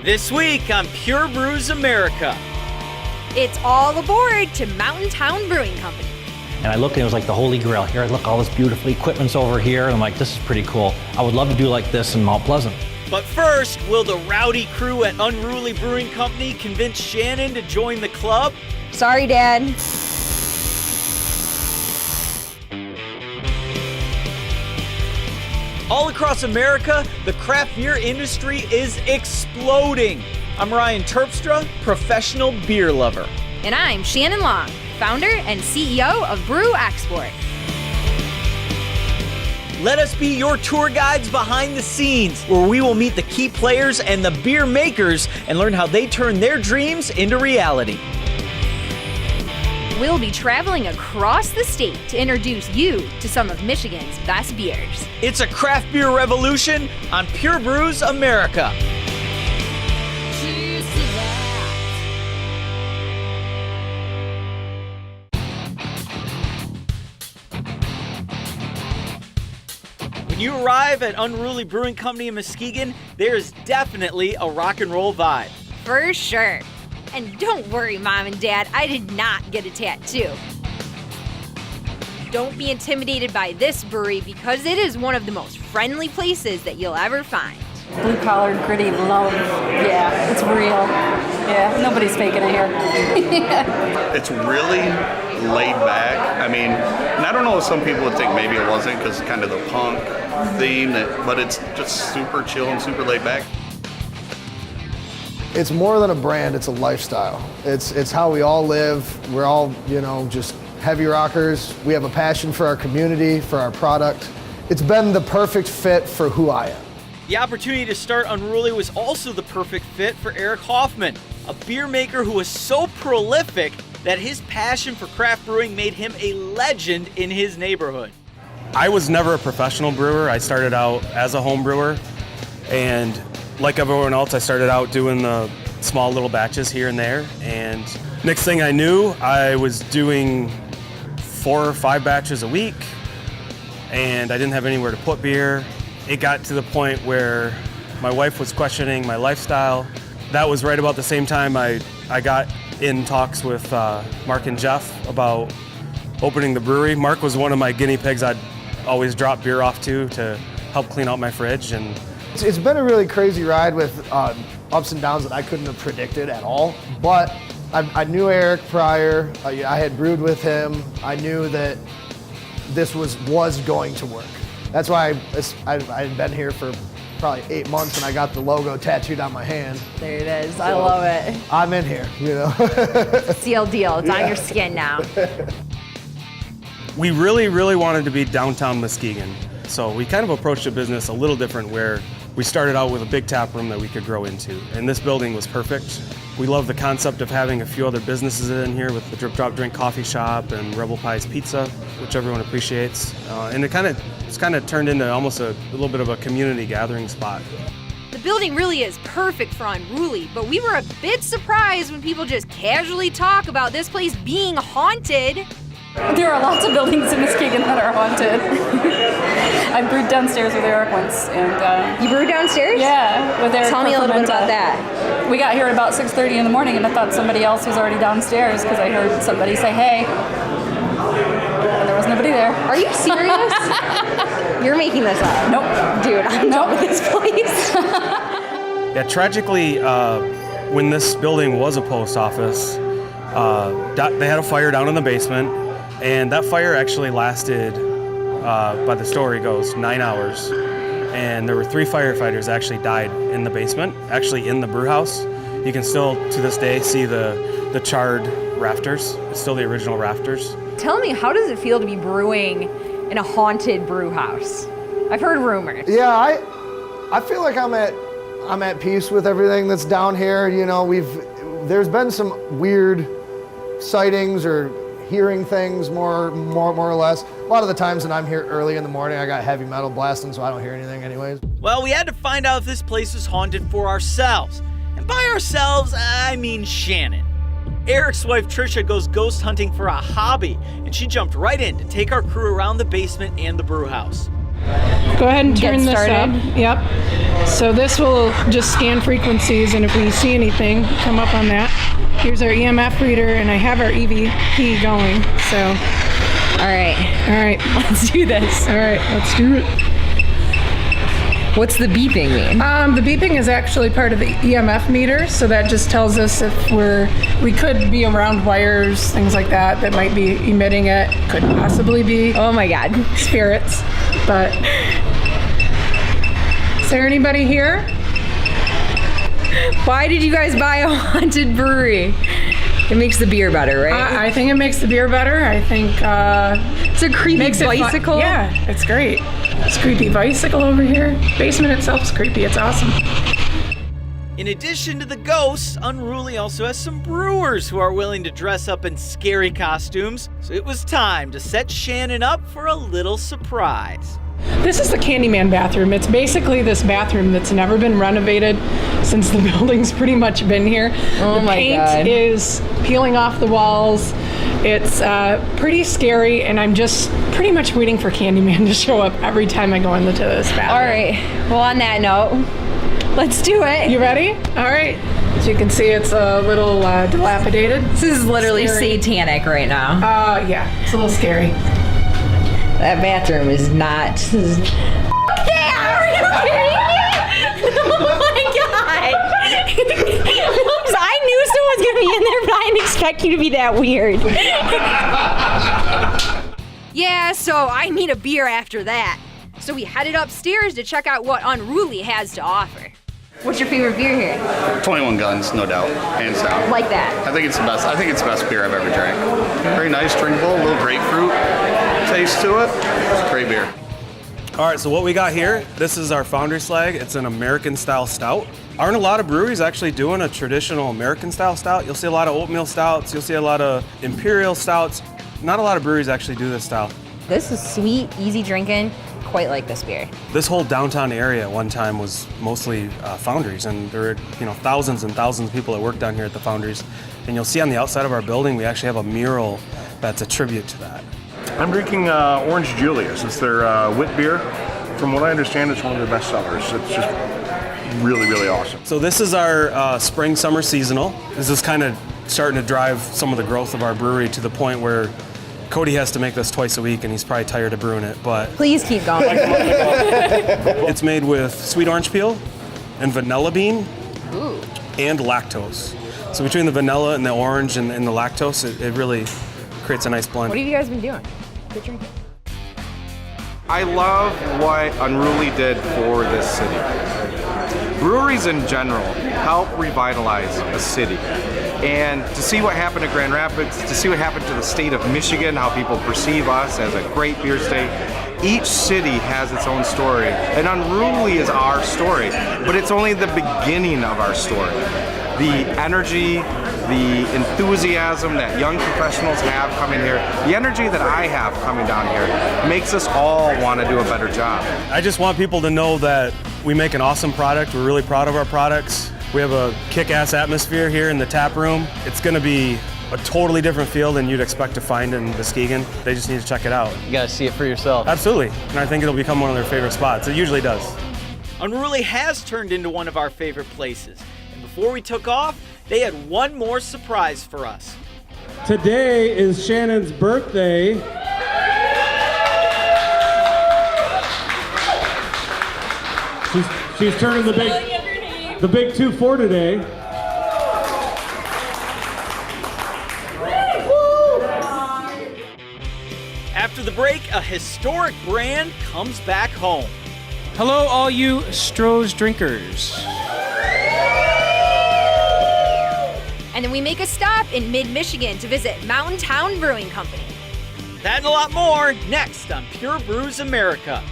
This week on Pure Brews America. It's all aboard to Mountain Town Brewing Company. And I looked and it was like the holy grail. Here, look, all this beautiful equipment's over here. And I'm like, this is pretty cool. I would love to do like this in Mount Pleasant. But first, will the rowdy crew at Unruly Brewing Company convince Shannon to join the club? Sorry, Dad. All across America, the craft beer industry is exploding. I'm Ryan Terpstra, professional beer lover. And I'm Shannon Long, founder and CEO of Brew Export. Let us be your tour guides behind the scenes, where we will meet the key players and the beer makers and learn how they turn their dreams into reality. We'll be traveling across the state to introduce you to some of Michigan's best beers. It's a craft beer revolution on Pure Brews America. When you arrive at Unruly Brewing Company in Muskegon, there is definitely a rock and roll vibe. For sure. And don't worry, Mom and Dad, I did not get a tattoo. Don't be intimidated by this brewery because it is one of the most friendly places that you'll ever find. Blue collar, gritty love. Yeah, it's real. Yeah, nobody's faking it here. It's really laid back. I mean, and I don't know if some people would think maybe it wasn't because kind of the punk theme, but it's just super chill and super laid back. It's more than a brand, it's a lifestyle. It's how we all live. We're all, just heavy rockers. We have a passion for our community, for our product. It's been the perfect fit for who I am. The opportunity to start Unruly was also the perfect fit for Eric Hoffman, a beer maker who was so prolific that his passion for craft brewing made him a legend in his neighborhood. I was never a professional brewer. I started out as a home brewer, and like everyone else, I started out doing the small little batches here and there, and next thing I knew, I was doing 4 or 5 batches a week, and I didn't have anywhere to put beer. It got to the point where my wife was questioning my lifestyle. That was right about the same time I got in talks with Mark and Jeff about opening the brewery. Mark was one of my guinea pigs I'd always drop beer off to help clean out my fridge. And It's been a really crazy ride with ups and downs that I couldn't have predicted at all. But I knew Eric prior. I had brewed with him. I knew that this was going to work. That's why I had been here for probably 8 months and I got the logo tattooed on my hand. There it is. I love it. I'm in here, Seal deal. It's on your skin now. we really, really wanted to be downtown Muskegon. So we kind of approached the business a little different, where we started out with a big tap room that we could grow into, and this building was perfect. We love the concept of having a few other businesses in here with the Drip Drop Drink Coffee Shop and Rebel Pies Pizza, which everyone appreciates. And it's kind of turned into almost a little bit of a community gathering spot. The building really is perfect for Unruly, but we were a bit surprised when people just casually talk about this place being haunted. There are lots of buildings in Muskegon that are haunted. I brewed downstairs with Eric once, and You brewed downstairs? yeah, with Eric. Tell me a little bit about that. We got here at about 6:30 in the morning, and I thought somebody else was already downstairs because I heard somebody say, "Hey," and there was nobody there. Are you serious? You're making this up. Nope. Dude, I'm done with this place. Yeah, tragically, when this building was a post office, they had a fire down in the basement, and that fire actually lasted, by the story goes, 9 hours. And there were 3 firefighters that actually died in the basement, actually in the brew house. You can still, to this day, see the charred rafters. It's still the original rafters. Tell me, how does it feel to be brewing in a haunted brew house? I've heard rumors. Yeah, I feel like I'm at peace with everything that's down here. There's been some weird sightings or hearing things more or less. A lot of the times when I'm here early in the morning, I got heavy metal blasting, so I don't hear anything anyways. Well, we had to find out if this place is haunted for ourselves. And by ourselves, I mean Shannon. Eric's wife Trisha goes ghost hunting for a hobby, and she jumped right in to take our crew around the basement and the brew house. Go ahead and turn Get this started. up. Yep. So this will just scan frequencies, and if we see anything, come up on that. Here's our EMF reader, and I have our EVP going. So, All right, let's do this. all right, let's do it. What's the beeping mean? The beeping is actually part of the EMF meter, so that just tells us if we could be around wires, things like that, that might be emitting it. Could possibly be Oh my God. spirits, but is there anybody here? Why did you guys buy a haunted brewery? It makes the beer better, right? I think it makes the beer better. I think It's a creepy makes it fun. bicycle. Yeah, it's great. It's a creepy bicycle over here. Basement itself is creepy. It's awesome. In addition to the ghosts, Unruly also has some brewers who are willing to dress up in scary costumes, so it was time to set Shannon up for a little surprise. This is the Candyman bathroom. It's basically this bathroom that's never been renovated since the building's pretty much been here. Oh the my paint God. is peeling off the walls. It's pretty scary, and I'm just pretty much waiting for Candyman to show up every time I go into this bathroom. All right. Well, on that note, let's do it. You ready? All right. As you can see, it's a little dilapidated. This is literally Scary. satanic right now. Yeah, it's a little scary. That bathroom is not. Yeah, are you kidding me? Oh my God. I knew someone was going to be in there, but I didn't expect you to be that weird. Yeah, so I need a beer after that. So we headed upstairs to check out what Unruly has to offer. What's your favorite beer here? 21 Guns, no doubt, hands down. Like that. I think it's the best. I think it's the best beer I've ever drank. Very nice, drinkable, a little grapefruit taste to it. It's a great beer. All right, so what we got here, this is our Foundry Slag. It's an American style stout. Aren't a lot of breweries actually doing a traditional American style stout? You'll see a lot of oatmeal stouts, you'll see a lot of imperial stouts. Not a lot of breweries actually do this style. This is sweet, easy drinking. Quite like this beer. This whole downtown area at one time was mostly foundries, and there were thousands and thousands of people that worked down here at the foundries. And you'll see on the outside of our building, we actually have a mural that's a tribute to that. I'm drinking Orange Julius. It's their wit beer. From what I understand, it's one of their best sellers. It's just really, really awesome. So this is our spring summer seasonal. This is kind of starting to drive some of the growth of our brewery to the point where Cody has to make this twice a week, and he's probably tired of brewing it, but Please keep going. it's made with sweet orange peel and vanilla bean and lactose. So between the vanilla and the orange and the lactose, it really creates a nice blend. What have you guys been doing? Good drinking. I love what Unruly did for this city. Breweries in general help revitalize a city. And to see what happened to Grand Rapids, to see what happened to the state of Michigan, how people perceive us as a great beer state, each city has its own story. And Unruly is our story, but it's only the beginning of our story. The energy, the enthusiasm that young professionals have coming here, the energy that I have coming down here makes us all want to do a better job. I just want people to know that we make an awesome product. We're really proud of our products. We have a kick-ass atmosphere here in the tap room. It's going to be a totally different feel than you'd expect to find in Muskegon. They just need to check it out. You gotta see it for yourself. Absolutely, and I think it'll become one of their favorite spots. It usually does. Unruly has turned into one of our favorite places. And before we took off, they had one more surprise for us. Today is Shannon's birthday. She's turning the big 2-4 today. After the break, a historic brand comes back home. Hello, all you Stroh's drinkers. And then we make a stop in mid-Michigan to visit Mountain Town Brewing Company. That and a lot more next on Pure Brews America.